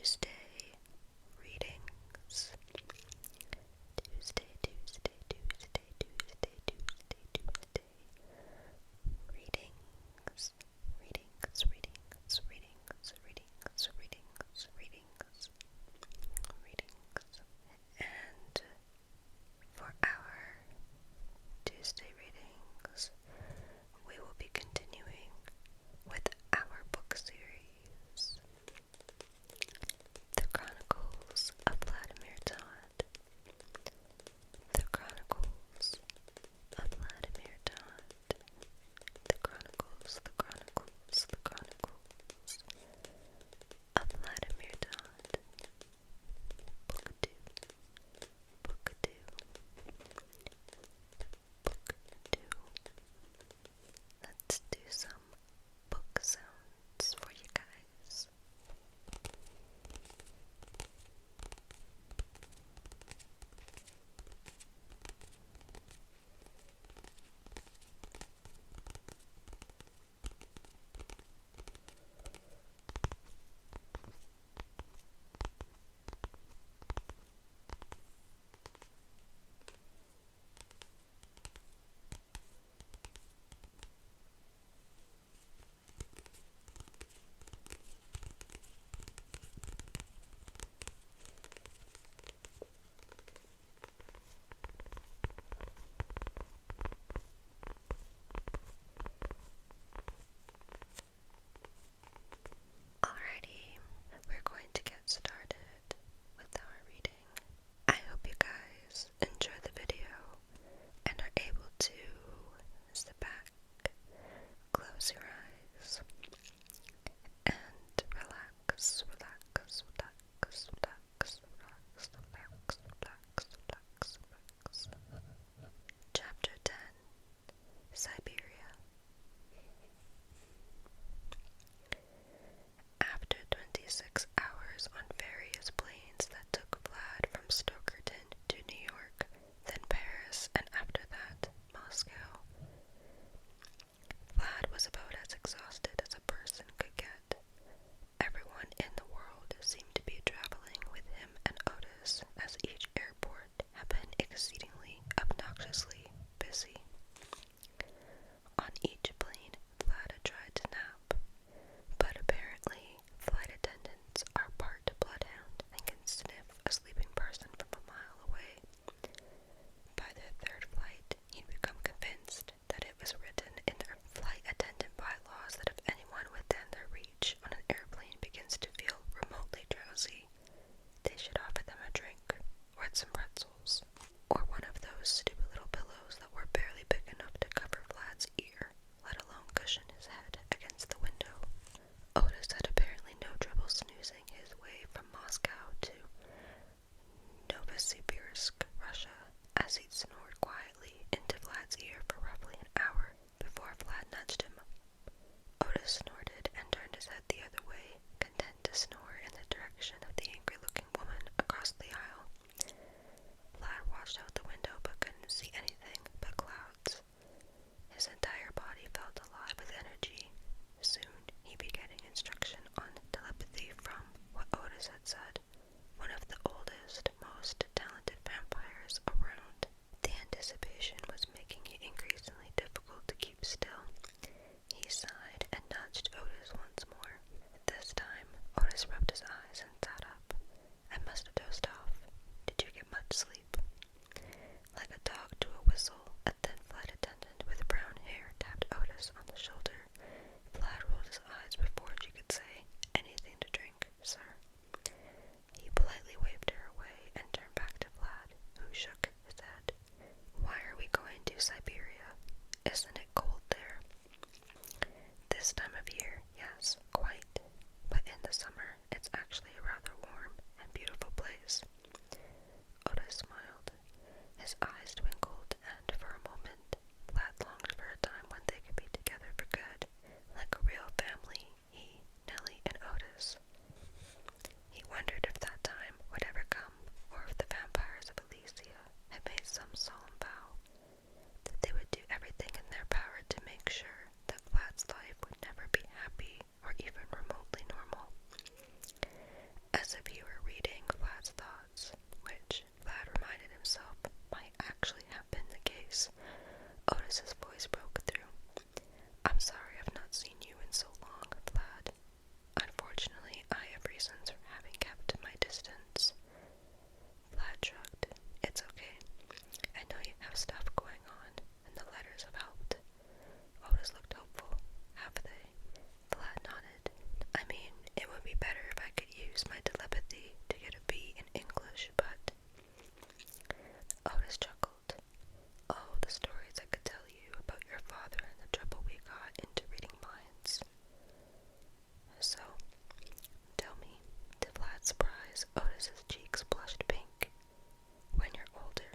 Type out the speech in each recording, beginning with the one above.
Tuesday readings. Tuesday readings. And for our Tuesday readings, we will be continuing with our book series, The Chronicles of Vladimir Tod. The Chronicles of Vladimir Tod. The Chronicles of Vladimir Tod. Book 2. Book 2. Book 2. Let's do some book sounds for you guys. Alrighty, we're going to get started with our reading. I hope you guys enjoy the video and are able to sit back, close your eyes, and relax. Chapter 10, Siberia. After 26 hours on various planes that took Vlad from Stokerton to New York, then Paris, and after that, Moscow, Vlad was about as exhausted as a person could get. Everyone in the world seemed to be traveling with him and Otis, as each airport had been exceedingly obnoxiously busy. On each plane, Vlad had tried to nap, but apparently flight attendants are part bloodhound and can sniff a sleeping person from a mile away. By their third flight, he'd become convinced that it was written in their flight attendant bylaws that if anyone within their reach on an airplane begins to feel remotely drowsy, they should offer them a drink, or some pretzels, or one of those stupid little pillows that were barely big enough to cover Vlad's ear, let alone cushion his head against the window. Otis had apparently no trouble snoozing his way from Moscow to Novosibirsk, Russia, as he'd snored quietly into Vlad's ear for roughly an hour before Vlad nudged him. Otis snorted and turned his head the other way, content to snore in the direction of the angry-looking woman across the aisle. Vlad watched out the window but couldn't see anything but clouds. His entire body felt alive with energy. Soon he began getting instruction on telepathy from what Otis had said, one of the oldest, most talented vampires around. The anticipation was making it increasingly difficult to keep still. He sighed and nudged Otis once more. This time, Otis rubbed his eyes and sat up. I must have dozed off. Did you get much sleep? Like a dog to a whistle, a thin flight attendant with brown hair tapped Otis on the shoulder. Vlad rolled his eyes before she could say eyes, Otis's cheeks blushed pink. When you're older,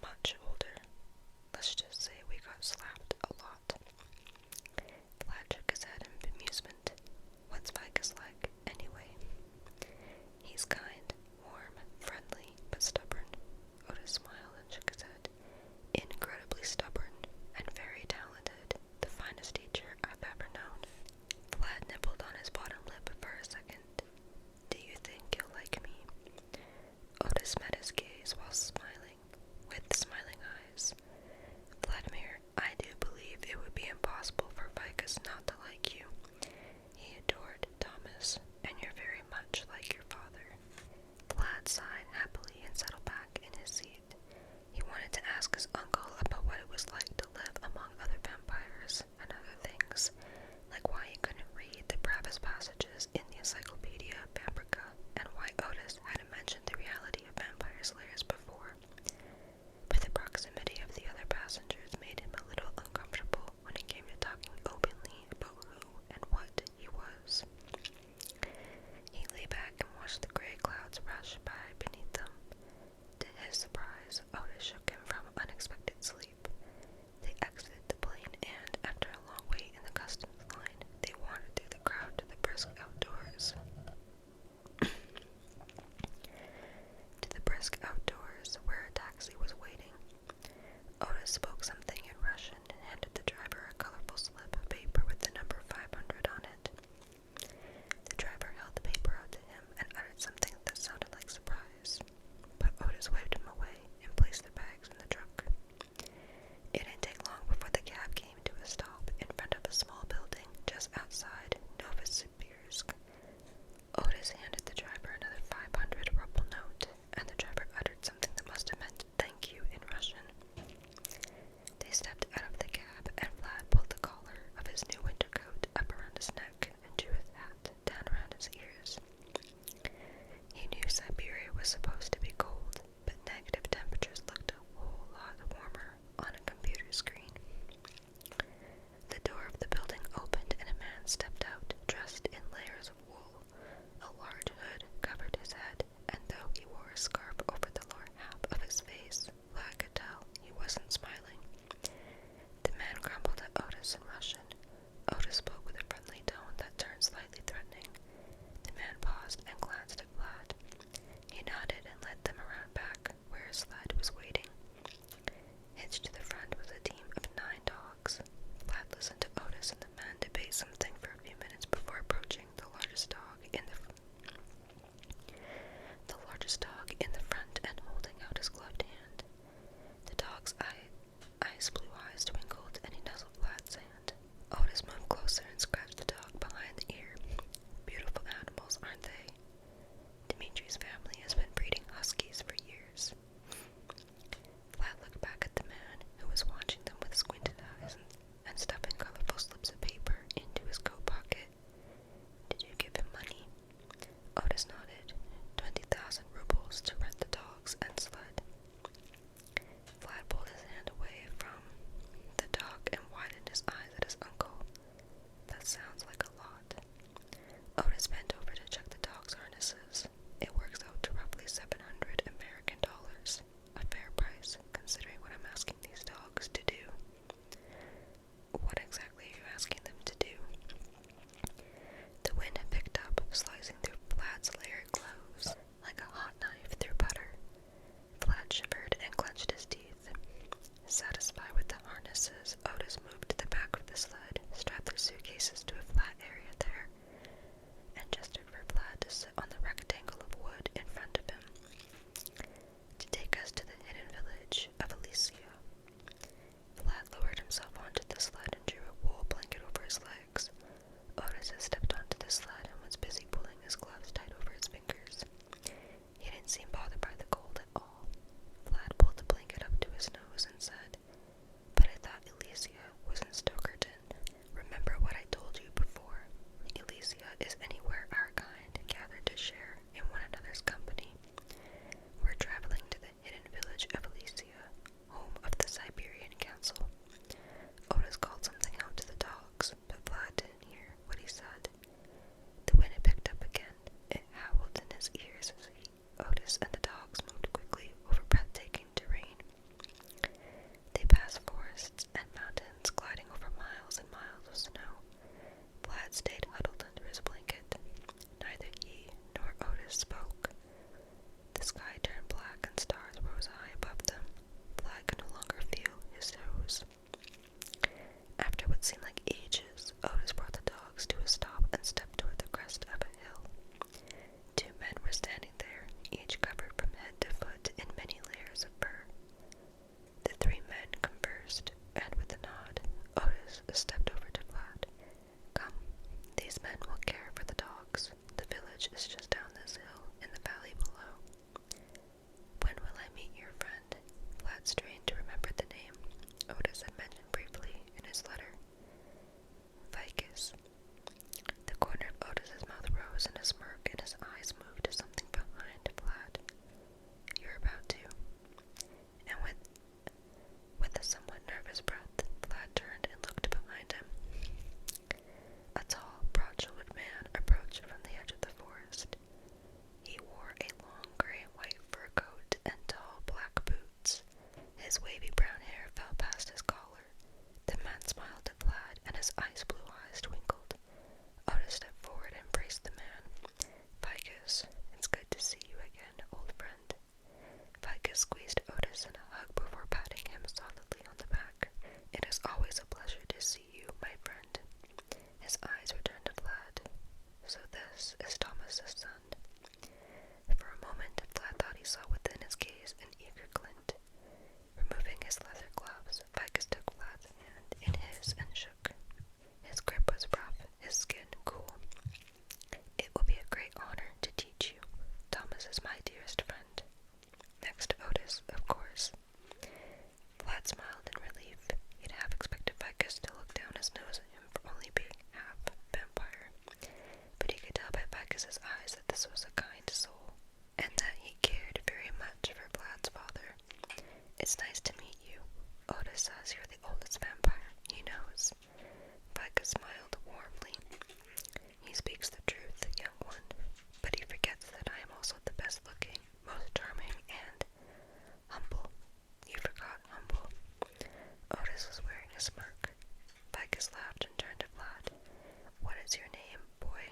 much older, let's just say we got slapped a lot. Vlad shook his head in bemusement. What's Vicus like, anyway? He's kind, warm, friendly, but stubborn. Otis smiled and shook his head. Incredibly stubborn, and very talented. The finest teacher I've ever known. Vlad nibbled on his bottom lip for a second. Do you think you'll like me? Otis met his gaze while smiling, with smiling eyes. Vladimir, I do believe it would be impossible for Vicus not to like you. He adored Thomas, and you're very much like your father. Vlad sighed happily and settled back in his seat. He wanted to ask his uncle about what it was like to live among other vampires and other things, like why he couldn't read the bravest passages in the Encyclopedia Vampirica, and why Otis hadn't mentioned the reality of vampire slayers before. But the proximity of the other passengers made him a little uncomfortable when it came to talking openly about who and what he was. He lay back and watched the gray clouds rush by beneath them. To his surprise, Otis shook him from unexpected village is just down this hill in the valley below. When will I meet your friend? Vlad strained to remember the name Otis had mentioned briefly in his letter. Vicus. The corner of Otis's mouth rose in a smirk, and his eyes moved to something behind Vlad. You're about to. And with a somewhat nervous breath, Vlad turned and looked behind him. A tall, broad-shouldered man approached from the edge of the forest. He wore a long gray and white fur coat and tall black boots. His wavy brown hair fell past his collar. The man smiled at Vlad, and his ice-blue eyes twinkled. Otis stepped forward and embraced the man. Vicus, it's good to see you again, old friend. Vicus squeezed Otis in a hug before patting him solidly on the back. It is always a pleasure to see you, my friend. His eyes returned to Vlad. So this is Thomas's son. For a moment, Vlad thought he saw within his gaze an eager glint. Removing his leather gloves, Vicus took Vlad's hand in his and shook. His grip was rough, his skin cool. It will be a great honor to teach you. Thomas is my dearest friend. Next to Otis, of course. Vlad smiled in relief. He'd half expected Vicus to look down his nose at him for only being half vampire. But he could tell by Vicus's eyes that this was a kind soul, and that he cared very much for Vlad's father. It's nice to meet you. Otis says you're the oldest vampire he knows. Vicus smiled warmly. He speaks the truth, young one, but he forgets that I am also the best looking, most charming, and humble. You forgot humble. Otis was wearing a smirk. Vicus laughed and turned to Vlad. What is your name, boy?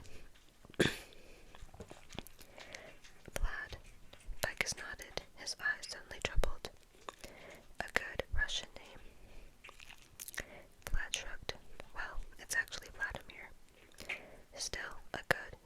Vlad. Vicus nodded, his eyes suddenly troubled. A good Russian name. Vlad shrugged. Well, it's actually Vladimir. Still, a good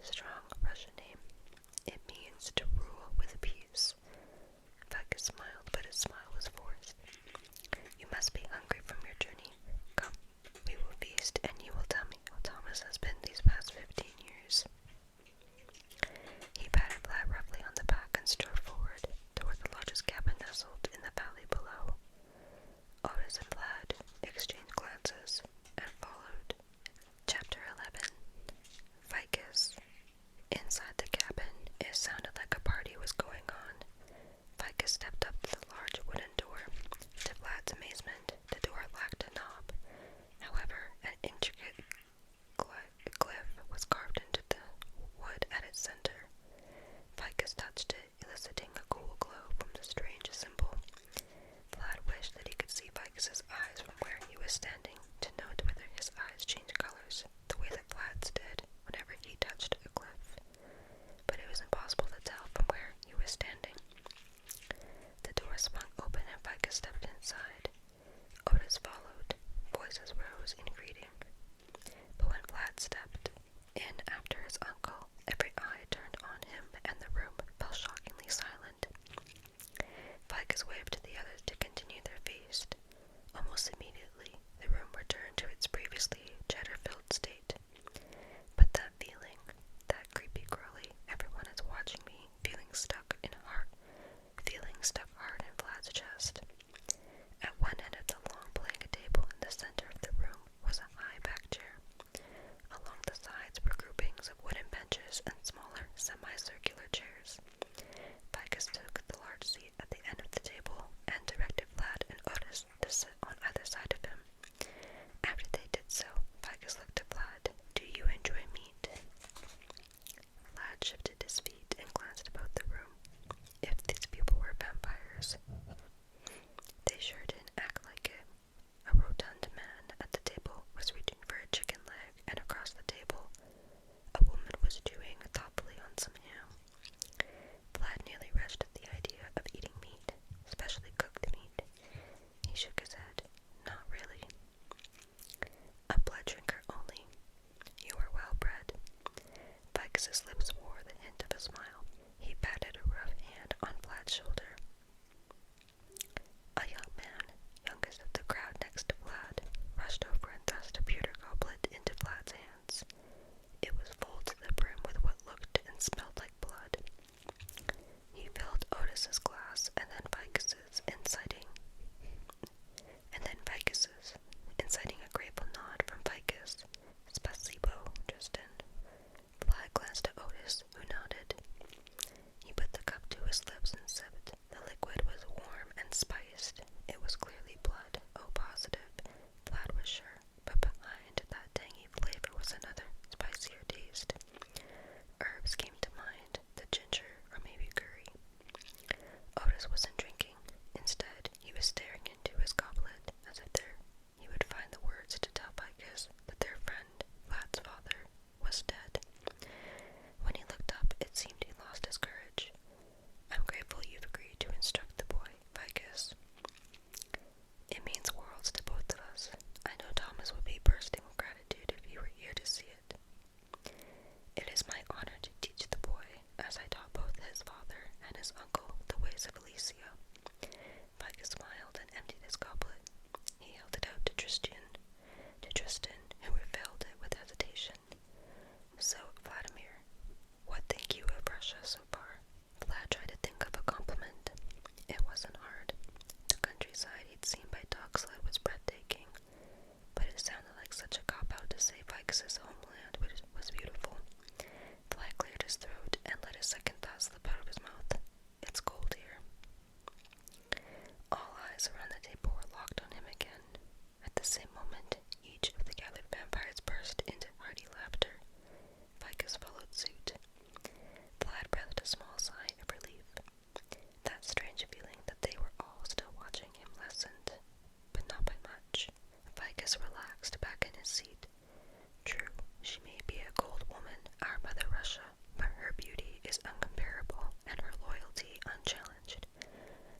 his lips and sipped. The liquid was warm and spiced. It was clearly blood. Oh, positive. Vlad was sure. But behind that tangy flavor was another, spicier taste. Herbs came to mind, the ginger or maybe curry. Otis wasn't drinking. Instead, he was staring into his goblet as if he would find the words to tell Vicus that their friend, Vlad's father, was dead. When he looked up, it seemed he lost his courage. I'm grateful you've agreed to instruct the boy, Vicus. It means worlds to both of us. I know Thomas would be bursting with gratitude if he were here to see it. It is my honor to teach the boy, as I taught both his father and his uncle the ways of Elysia. Vicus smiled and emptied his goblet. He held it out to Tristan, who refilled it with hesitation. So, Vladimir, what think you of Russia so far? Vlad tried to think of a compliment. It wasn't hard. The countryside he'd seen by dog sled was breathtaking, but it sounded like such a cop-out to say Vicus's homeland was beautiful. Vlad cleared his throat and let a second thought slip out of his mouth. It's cold here. All eyes around the table were locked on him again. At the same moment, each of the gathered vampires burst into hearty laughter. Vicus followed suit. Vlad breathed a small sigh of relief. That strange feeling that they were all still watching him lessened, but not by much. Vicus relaxed back in his seat. True, she may be a cold woman, our Mother Russia, but her beauty is uncomparable and her loyalty unchallenged.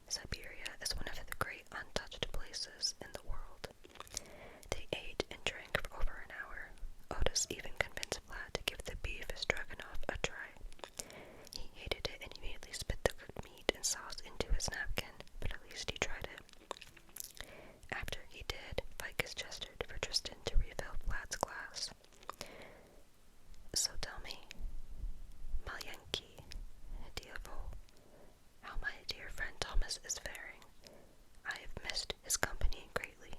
Siberia is one of the great untouched places in the world. They ate and drank for over an hour. Otis even convinced Vlad to give the beef stroganoff a try. He hated it and immediately spit the cooked meat and sauce into his napkin, but at least he tried it. After he did, Vicus gestured for Tristan to refill Vlad's glass. So tell me, Malyenki, Diavo, how my dear friend Thomas is faring. I have missed his company greatly.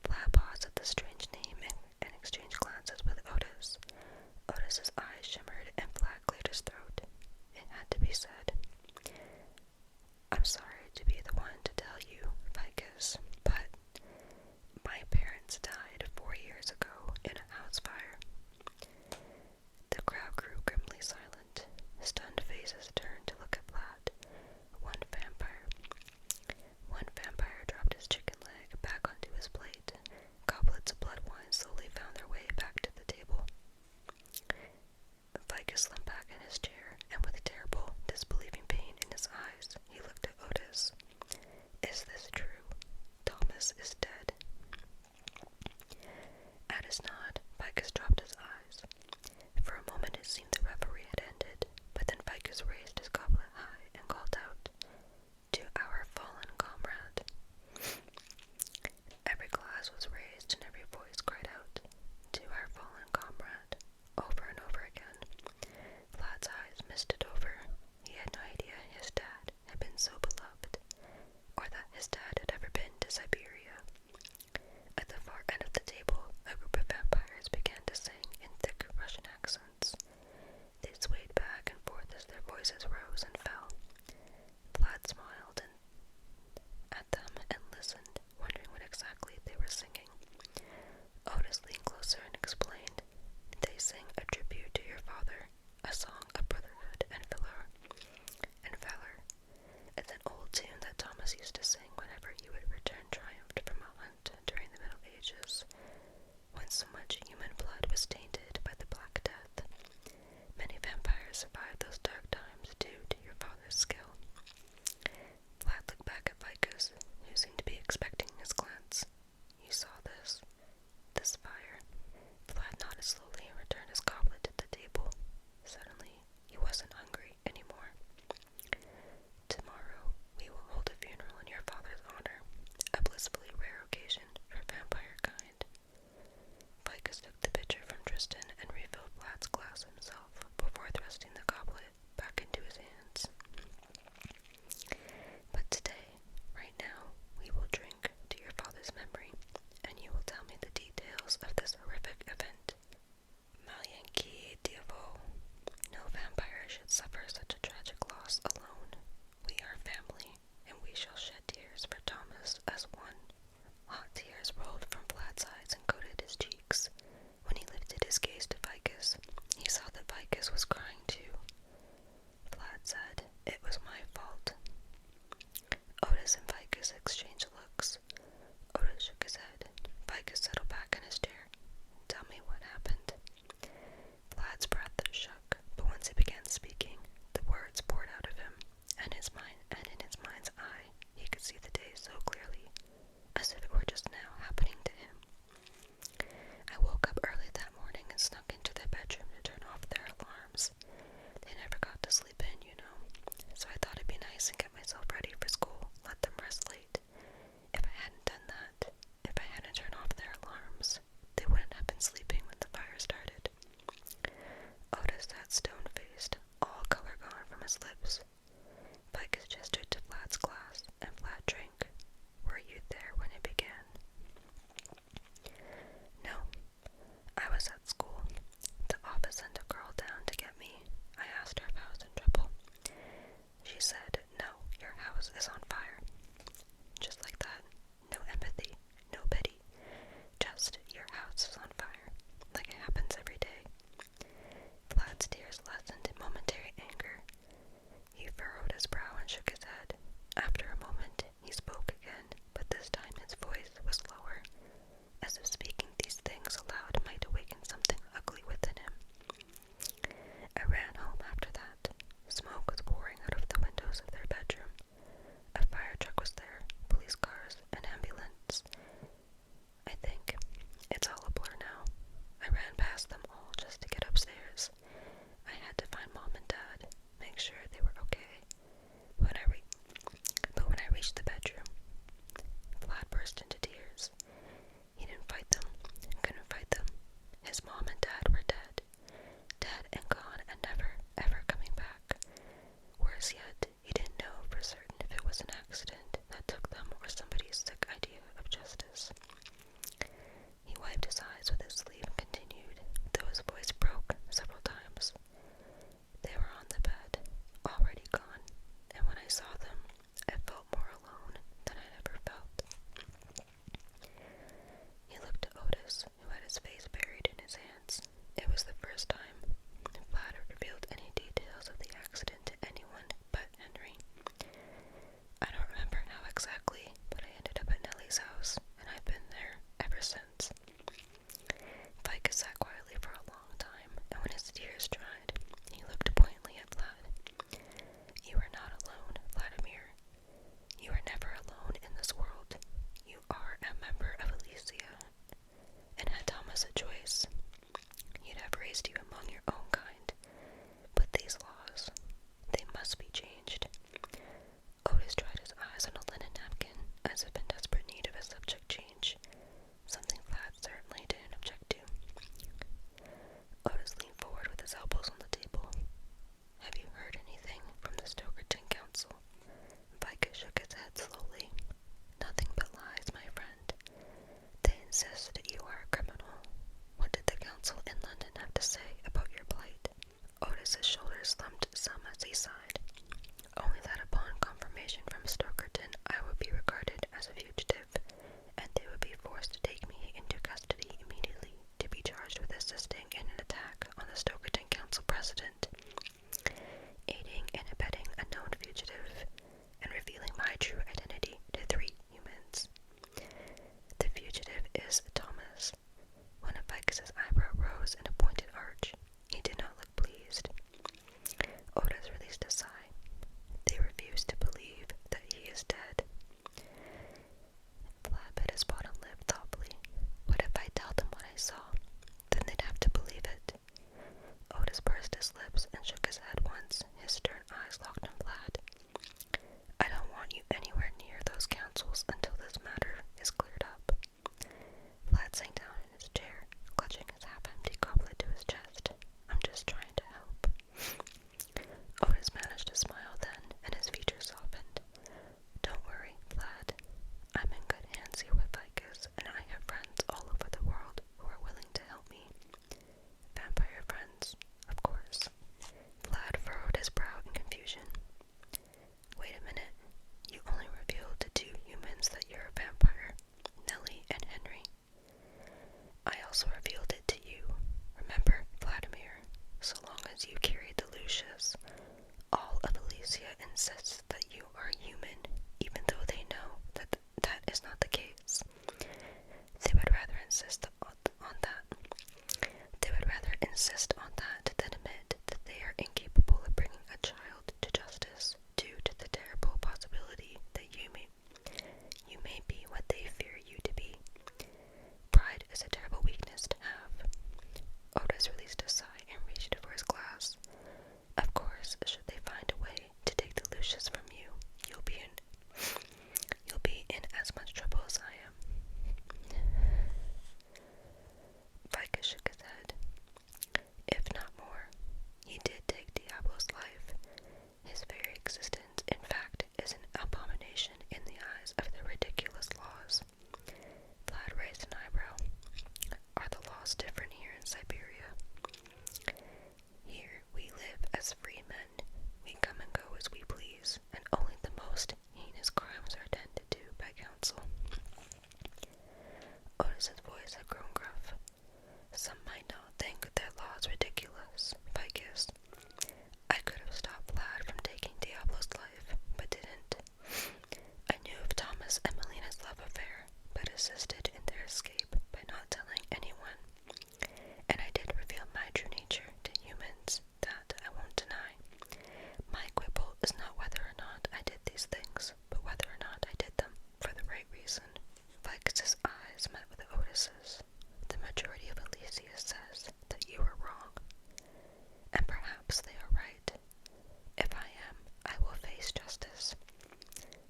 Vlad paused at the strange name and exchanged glances with Otis. Otis's eyes shimmered and Vlad cleared his throat. It had to be said. I'm sorry to be the one to tell you, Vicus, but my parents died 4 years ago in a house fire. The crowd grew grimly silent. Stunned faces turned to look at Vlad. One vampire dropped his chicken leg back onto his plate. Goblets of blood wine slowly found their way back to the table. Vicus slumped back in his chair, and with terrible, disbelieving pain in his eyes, he looked at Otis. Is this true? Thomas is dead. At his nod, Vicus dropped his eyes. For a moment it seemed the reverie had ended, but then Vicus raised his goblet high and called out, To our fallen comrade. Every glass was raised and every voice cried out, To our fallen comrade, over and over again. Vlad's eyes misted over. He had no idea his dad had been so beloved, or that his dad had ever been to Siberia. At the far end of the table, a group of vampires his lips. Ficus gestured to Vlad's glass, and Vlad drank. Were you there when it began? No. I was at school. The office sent a girl down to get me. I asked her if I was in trouble. She said, no, your house is on fire. Just like that. No empathy, no pity. Just, your house is on fire. Like it happens every day. Vlad's tears lessened in momentary anger. He furrowed his brow and shook his head. After a moment, he spoke again, but this time his voice was lower, as if speaking these things aloud might awaken something ugly within him. I ran home after that. Smoke was pouring out of the windows of their bedroom. A fire truck was there, police cars, an ambulance. I think it's all a blur now. I ran past them all just to get upstairs. I had to find Mom and Dad, make sure they were okay. But when I reached the bedroom, Vlad burst into tears. He didn't fight them, couldn't fight them. His Mom and Dad were dead. Dead and gone and never, ever coming back. Worse yet, he didn't know for certain if it was an accident that took them or somebody's sick idea of justice. He wiped his eyes with his sleeve and continued, though his voice broke several times. They were on the bed, already gone, and when I saw them, I felt more alone than I'd ever felt. He looked to Otis, who had his face buried in his hands. It was the first time Vlad had revealed any details of the accident to anyone but Henry. I don't remember how exactly, but I ended up at Nellie's house, and I've been there ever since. Ficus sat quietly for a long time, and when his tears dried, he looked pointedly at Vlad. You are not alone, Vladimir. You are never alone in this world. You are a member of Elysia. And had Thomas a choice, he'd have raised you among your own kind. But these laws, they must be changed. Otis dried his eyes on a linen napkin, as if in desperate need of a subject change, something Vlad certainly didn't object to. Otis leaned forward with his elbows on the table. Have you heard anything from the Stokerton Council? Ficus shook his head slowly. Nothing but lies, my friend. They insist that you are a criminal. What did the council in London have to say about your plight? Otis's shoulders slumped some as he sighed. Only that upon confirmation from Stokerton I would be regarded as a fugitive, and they would be forced to take me into custody immediately to be charged with assisting in an attack on the Stokerton Council President, aiding and abetting a known fugitive, and revealing my true identity to 3 humans. The fugitive is Thomas. One of Ficus's eyebrow rose in a pointed arch. He did not look pleased. Otis released a sigh. They refuse to believe that he is dead. Vlad bit his bottom lip thoughtfully. What if I tell them what I saw? Then they'd have to believe it. Otis pursed his lips and shook his head once, his stern eyes locked on Vlad. I don't want you anywhere near those councils until this matter is cleared up. Vlad sank down in his chair, clutching his half-empty goblet to his chest. I'm just trying to help. Otis managed to smile then, and his features softened. Don't worry, Vlad. I'm in good hands here with Ficus, and I have friends all over the world who are willing to help me. Vampire friends, of course. Vlad furrowed his brow in confusion. Wait a minute. You only revealed to 2 humans that you're a vampire, Nellie and Henry. I also revealed it to you. Remember, Vladimir, so long as you carry the Lucius, all of Elysia insists that you are human, even though they know that that is not the case. They would rather insist on that. They would rather insist on that than admit that they are incapable of bringing a child to justice due to the terrible possibility that you may be what they fear you to be. Pride is a terrible weakness to have. Otis released a sigh and reached for his glass. Of course, should they find a way to take the Lucius from you, you'll be in as much trouble as I am. Perhaps they are right. If I am, I will face justice.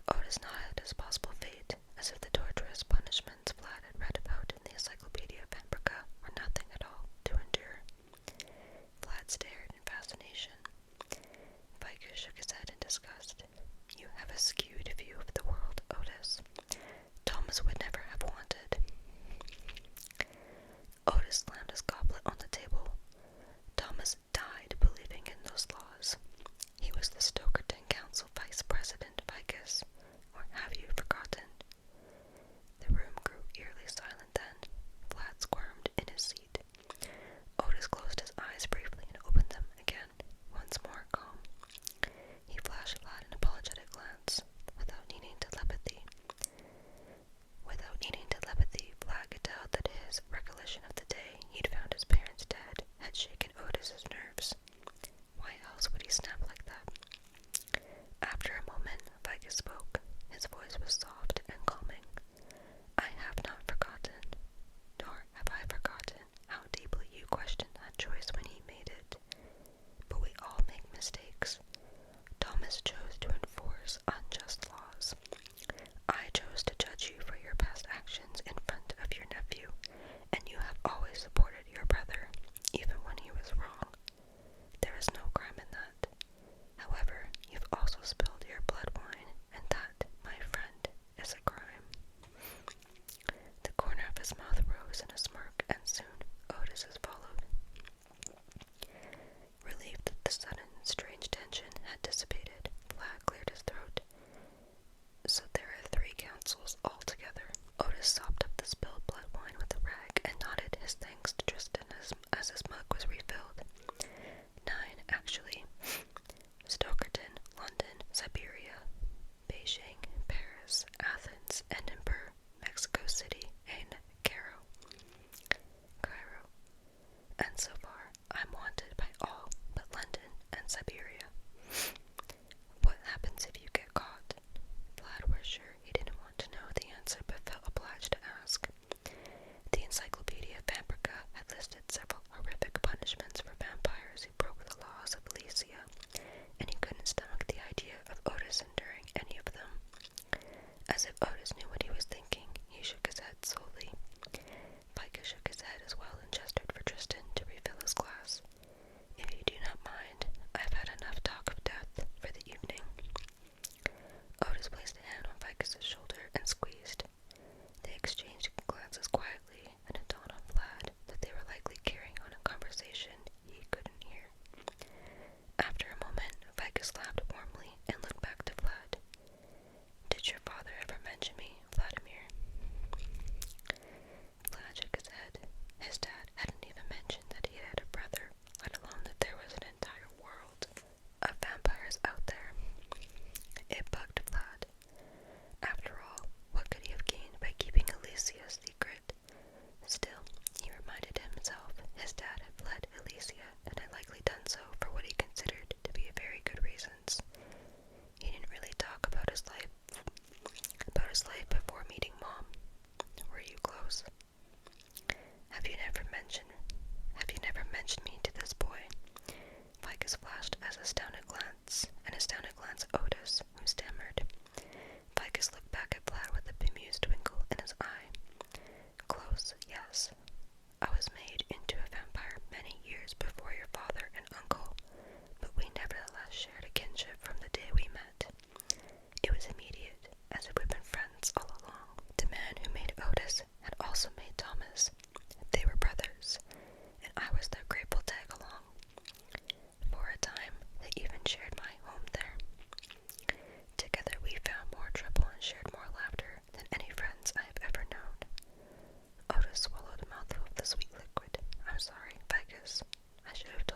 Otis nodded his possible fate, as if the torturous punishments Vlad had read about in the Encyclopedia of Vampirica were nothing at all to endure. Vlad stared in fascination. Vicus shook his head in disgust. You have a skewed view of the world, Otis. Thomas would never have wanted. Otis slammed his goblet on the table. Thomas died believing in those laws. He was the Stokerton Council Vice President, Vicus. Or have you forgotten? The room grew eerily silent then. Vlad squirmed in his seat. Otis closed his eyes briefly and opened them again, once more calm. He flashed Vlad an apologetic glance, without needing telepathy. Vlad could tell that his recollection of the day he'd found his parents dead had shaken Otis's nerves. Why else would he snap like that? After a moment, Vicus spoke. His voice was soft and calming. I have not forgotten, nor have I forgotten how deeply you questioned that choice when he made it. But we all make mistakes. Thomas chose to enforce unjust laws. I chose to judge you for your past actions in front of your nephew, and you have always supported your brother, even when he was wrong. There is no crime in that. However, you've also spilled your blood wine, and that, my friend, is a crime. The corner of his mouth rose in a smirk, and soon Otis's followed. Relieved that the sudden, strange tension had dissipated, Vlad cleared his throat. So there are 3 councils altogether. Otis sopped up the spilled blood wine with a rag and nodded his thanks to Tristan as his mug was refilled. 9, actually. Stokerton, London, Siberia, Beijing, Paris, Athens, Edinburgh, Mexico City, and Cairo. And so far, I'm wanted by all but London and Siberia. What happens if you get caught? Vlad was sure he didn't want to know the answer but felt obliged to ask. The Encyclopedia of Vampirica had listed several horrific punishments for vampires who broke the laws of Elysia, and he couldn't stomach the idea of Otis enduring any of them. As if Otis knew what he was thinking, he shook his head slowly. Vicus shook his head as well and gestured for Tristan to refill his glass. If you do not mind, I've had enough talk of death for the evening. Otis placed a hand on Vicus's shoulder and squeezed. They exchanged glances quietly, and it dawned on Vlad that they were likely carrying on a conversation he couldn't hear. After a moment, Vicus laughed warmly and looked back to Vlad. Did your father ever mention me, Vladimir? Vlad shook his head. His dad hadn't even mentioned that he had a brother, let alone that there was an entire world of vampires out there. It bugged Vlad. After all, what could he have gained by keeping Elysia a secret? Still, he reminded himself his dad had fled Elysia and had likely done so for what he considered to be very good reasons. He didn't really talk about his life before meeting Mom. Were you close? Have you never mentioned me to this boy? Vicus flashed an astounded glance at Otis, who stammered. Vicus looked back at Vlad with a bemused twinkle in his eye. Close, yes. I was made into a vampire many years before your father and uncle, but we nevertheless shared a kinship from the day we met. It was immediate, as if we'd been friends all along. The man who made Otis had also made Thomas. They were brothers, and I was their grateful tag-along. For a time, they even shared my home there. Together we found more trouble and shared more laughter than any friends I have ever known. Otis swallowed a mouthful of the sweet liquid. I'm sorry, Vicus. I should have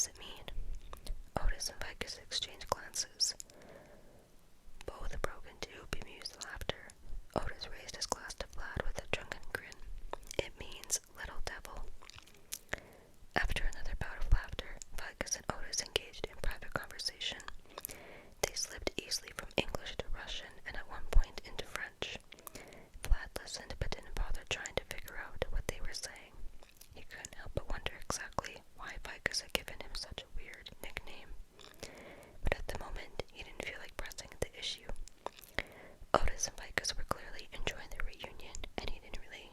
does it mean? Otis and Vicus exchanged glances. Both broke into bemused laughter. Otis raised his glass to Vlad with a drunken grin. It means little devil. After another bout of laughter, Vicus and Otis engaged in private conversation. They slipped easily from English to Russian and at one point into French. Vlad listened but didn't bother trying to figure out what they were saying. He couldn't help but wonder exactly why Vicus had given him such a weird nickname. But at the moment, he didn't feel like pressing the issue. Otis and Vicus were clearly enjoying their reunion, and he didn't really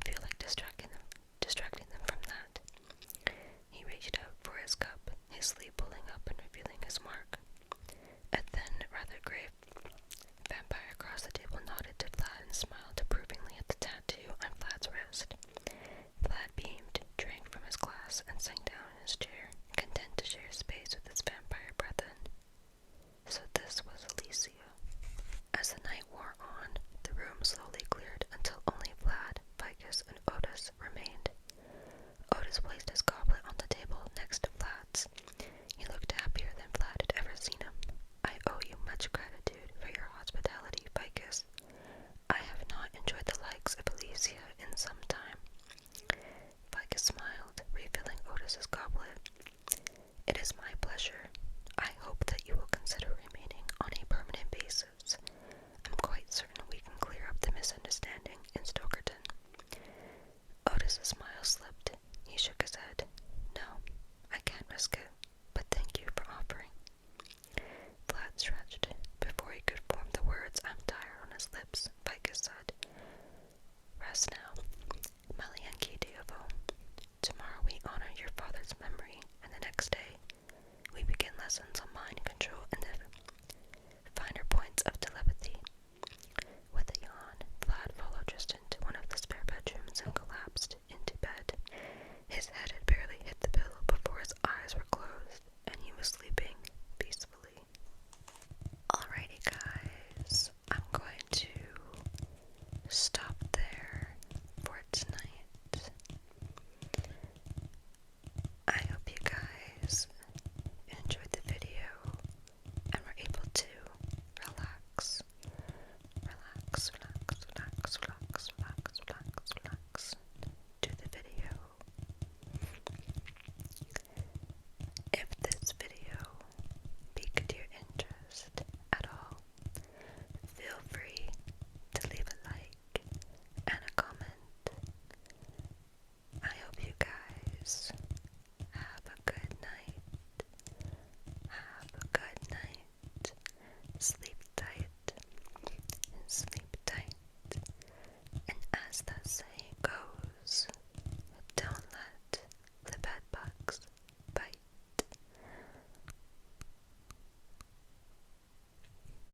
feel like distracting them from that. He reached out for his cup, his sleeve pulling up and revealing his mark. A thin, rather grave vampire across the table nodded to Vlad and smiled approvingly at the tattoo on Vlad's wrist. Vlad beamed, drank from his glass, and sank down in his chair, content to share space with his vampire brethren. So this was Alicia. As the night wore on, the room slowly cleared until only Vlad, Vicus, and Otis remained. Otis placed his goblet on the table next to Vlad's. He looked happier than Vlad had ever seen him. I owe you much gratitude for your hospitality, Vicus. I have not enjoyed the likes of Alicia in some time. Vicus smiled, refilling Otis's goblet. It is my pleasure. I hope that you will consider remaining on a permanent basis. I'm quite certain we can clear up the misunderstanding in Stokerton. Otis's smile slipped. He shook his head. No, I can't risk it, but thank you for offering. Vlad stretched. Before he could form the words "I'm tired" on his lips, Vicus said, Rest now. Malienki Deovo. Tomorrow we honor your father's memory, and the next day we begin lessons on mind control and the finer points of telepathy. With a yawn, Vlad followed Tristan to one of the spare bedrooms and collapsed into bed. His head had barely hit the pillow before his eyes were closed, and he was sleeping peacefully. Alrighty guys, I'm going to stop there for tonight. I hope you guys enjoyed the video and were able to relax, to the video. If this video piqued your interest at all, feel free to leave a like and a comment. I hope you guys have a good night. Have a good night. Sleep tight. And sleep tight. And as that saying